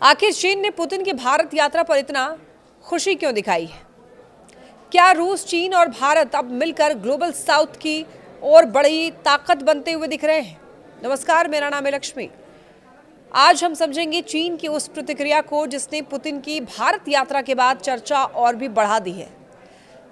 आखिर चीन ने पुतिन की भारत यात्रा पर इतना खुशी क्यों दिखाई है? क्या रूस, चीन और भारत अब मिलकर ग्लोबल साउथ की और बड़ी ताकत बनते हुए दिख रहे हैं? नमस्कार, मेरा नाम है लक्ष्मी। आज हम समझेंगे चीन की उस प्रतिक्रिया को जिसने पुतिन की भारत यात्रा के बाद चर्चा और भी बढ़ा दी है।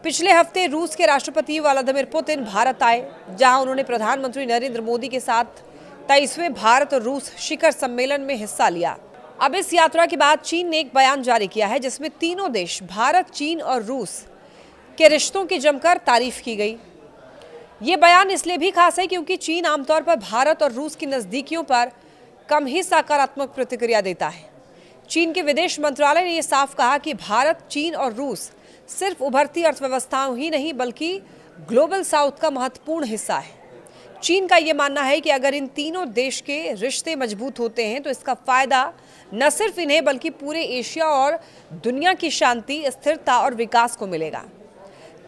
पिछले हफ्ते रूस के राष्ट्रपति व्लादिमीर पुतिन भारत आए, जहां उन्होंने प्रधानमंत्री नरेंद्र मोदी के साथ 23वें भारत और रूस शिखर सम्मेलन में हिस्सा लिया। अब इस यात्रा के बाद चीन ने एक बयान जारी किया है जिसमें तीनों देश भारत, चीन और रूस के रिश्तों की जमकर तारीफ की गई। ये बयान इसलिए भी खास है क्योंकि चीन आमतौर पर भारत और रूस की नज़दीकियों पर कम ही सकारात्मक प्रतिक्रिया देता है। चीन के विदेश मंत्रालय ने यह साफ कहा कि भारत, चीन और रूस सिर्फ उभरती अर्थव्यवस्थाओं ही नहीं बल्कि ग्लोबल साउथ का महत्वपूर्ण हिस्सा है। चीन का यह मानना है कि अगर इन तीनों देश के रिश्ते मजबूत होते हैं तो इसका फायदा न सिर्फ इन्हें बल्कि पूरे एशिया और दुनिया की शांति, स्थिरता और विकास को मिलेगा।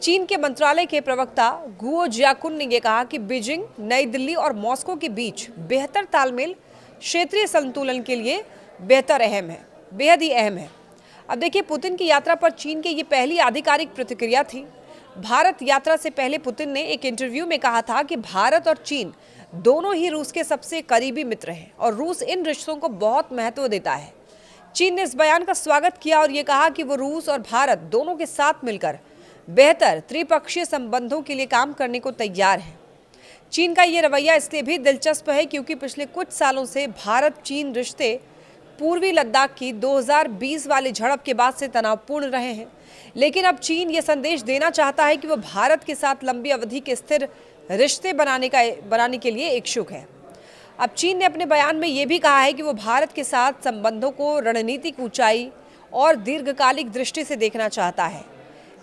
चीन के मंत्रालय के प्रवक्ता गुओ जियाकुन ने यह कहा कि बीजिंग, नई दिल्ली और मॉस्को के बीच बेहतर तालमेल क्षेत्रीय संतुलन के लिए बेहद ही अहम है। अब देखिए, पुतिन की यात्रा पर चीन की ये पहली आधिकारिक प्रतिक्रिया थी। भारत यात्रा से पहले पुतिन ने एक इंटरव्यू में कहा था कि भारत और चीन दोनों ही रूस के सबसे करीबी मित्र हैं और रूस इन रिश्तों को बहुत महत्व देता है। चीन ने इस बयान का स्वागत किया और ये कहा कि वो रूस और भारत दोनों के साथ मिलकर बेहतर त्रिपक्षीय संबंधों के लिए काम करने को तैयार है। चीन का ये रवैया इसलिए भी दिलचस्प है क्योंकि पिछले कुछ सालों से भारत चीन रिश्ते पूर्वी लद्दाख की 2020 वाली झड़प के बाद से तनावपूर्ण रहे हैं। लेकिन अब चीन ये संदेश देना चाहता है कि वो भारत के साथ लंबी अवधि के स्थिर रिश्ते बनाने के लिए इच्छुक है। अब चीन ने अपने बयान में ये भी कहा है कि वो भारत के साथ संबंधों को रणनीतिक ऊंचाई और दीर्घकालिक दृष्टि से देखना चाहता है।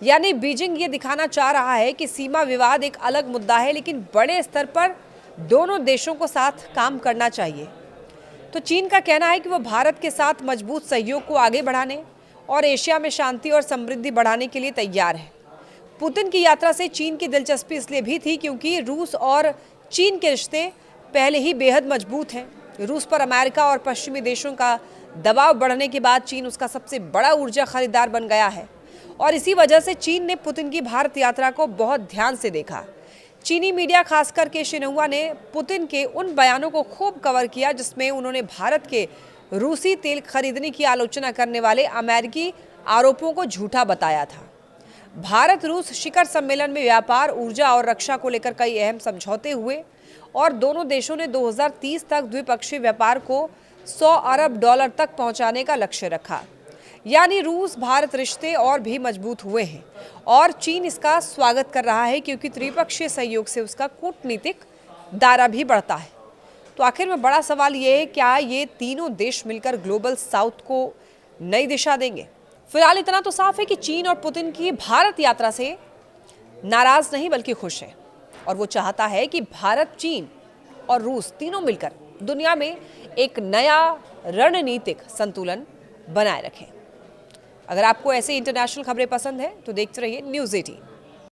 यानी बीजिंग ये दिखाना चाह रहा है कि सीमा विवाद एक अलग मुद्दा है, लेकिन बड़े स्तर पर दोनों देशों को साथ काम करना चाहिए। तो चीन का कहना है कि वो भारत के साथ मजबूत सहयोग को आगे बढ़ाने और एशिया में शांति और समृद्धि बढ़ाने के लिए तैयार है। पुतिन की यात्रा से चीन की दिलचस्पी इसलिए भी थी क्योंकि रूस और चीन के रिश्ते पहले ही बेहद मजबूत हैं। रूस पर अमेरिका और पश्चिमी देशों का दबाव बढ़ने के बाद चीन उसका सबसे बड़ा ऊर्जा खरीदार बन गया है और इसी वजह से चीन ने पुतिन की भारत यात्रा को बहुत ध्यान से देखा। चीनी मीडिया, खासकर के शिन्हुआ ने पुतिन के उन बयानों को खूब कवर किया जिसमें उन्होंने भारत के रूसी तेल खरीदने की आलोचना करने वाले अमेरिकी आरोपों को झूठा बताया था। भारत रूस शिखर सम्मेलन में व्यापार, ऊर्जा और रक्षा को लेकर कई अहम समझौते हुए और दोनों देशों ने 2030 तक द्विपक्षीय व्यापार को $100 अरब तक पहुंचाने का लक्ष्य रखा। यानी रूस भारत रिश्ते और भी मजबूत हुए हैं और चीन इसका स्वागत कर रहा है क्योंकि त्रिपक्षीय सहयोग से उसका कूटनीतिक दायरा भी बढ़ता है। तो आखिर में बड़ा सवाल ये है, क्या ये तीनों देश मिलकर ग्लोबल साउथ को नई दिशा देंगे? फिलहाल इतना तो साफ है कि चीन और पुतिन की भारत यात्रा से नाराज नहीं बल्कि खुश है और वो चाहता है कि भारत, चीन और रूस तीनों मिलकर दुनिया में एक नया रणनीतिक संतुलन बनाए रखें। अगर आपको ऐसे इंटरनेशनल खबरें पसंद है तो देखते रहिए न्यूज़ 18।